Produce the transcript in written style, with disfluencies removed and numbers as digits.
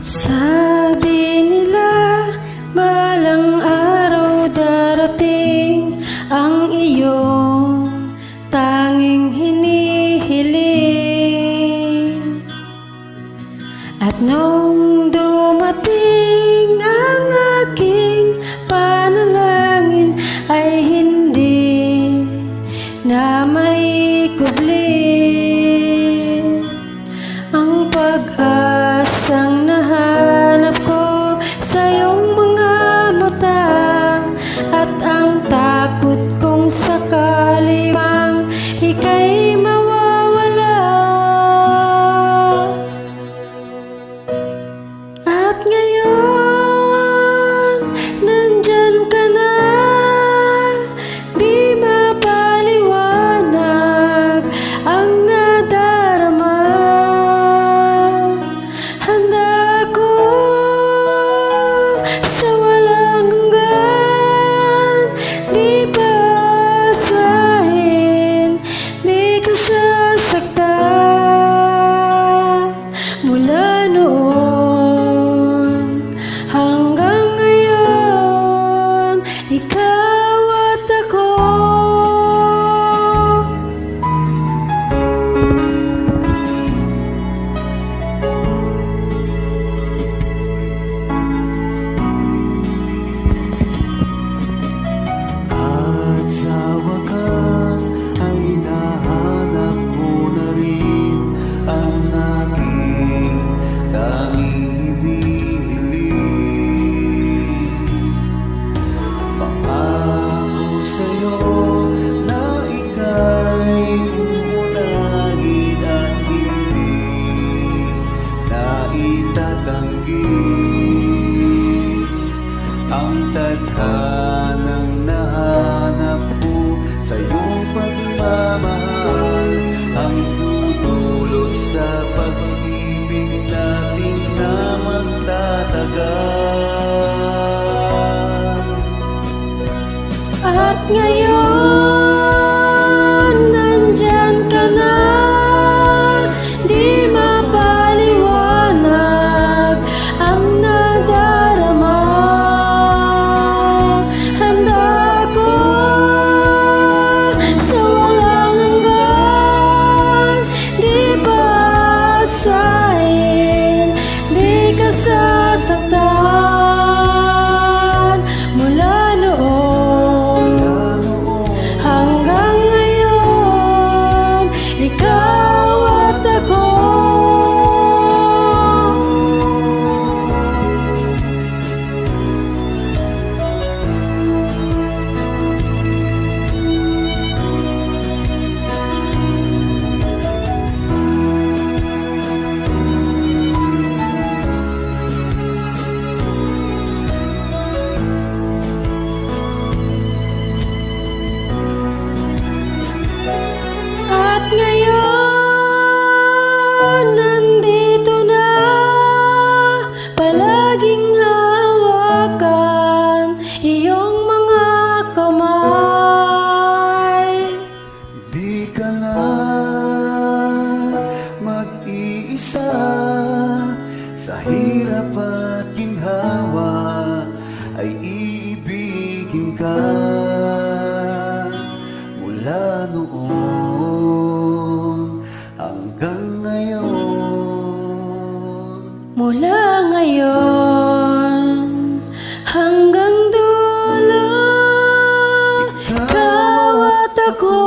Sabi nila, balang araw darating ang iyong tanging hinihiling. At nung dumating ang aking panalangin, ay hindi na may kubli ang pag-asang nahanap ko sa iyong mga mata, at ang takot kong sakali pang ika'y mawawala. At ngayon, nandyan ka na, di mapaliwanag ang nadarama. Handa ko sa walang hanggan, di basahin, di ka sasaktan. Mula noon hanggang ngayon, ikaw at ako. At sa wakas ay nahanap ko na rin ang aking tanging hinihiling. Pangako sa'yo na ika'y uunahin at hindi na itatanggi ang tadhanang nahanap ko sa iyong pagmamahal, ang tutulot sa pag-ibig natin na magtatagal. At ngayon, nandyan ka na, di mapaliwanag ang nadarama. Handa ko sa walang hanggan, di basahin, di ka sasaktan. Mula noon hanggang ngayon, ikaw at ako. At ngayon, nandito na, palaging hawakan iyong mga kamay. Di ka na mag-iisa sa hirap at ginhawa, ay iibigin ka. Mula noon hanggang ngayon, Mula ngayon hanggang dulo, ikaw at ako.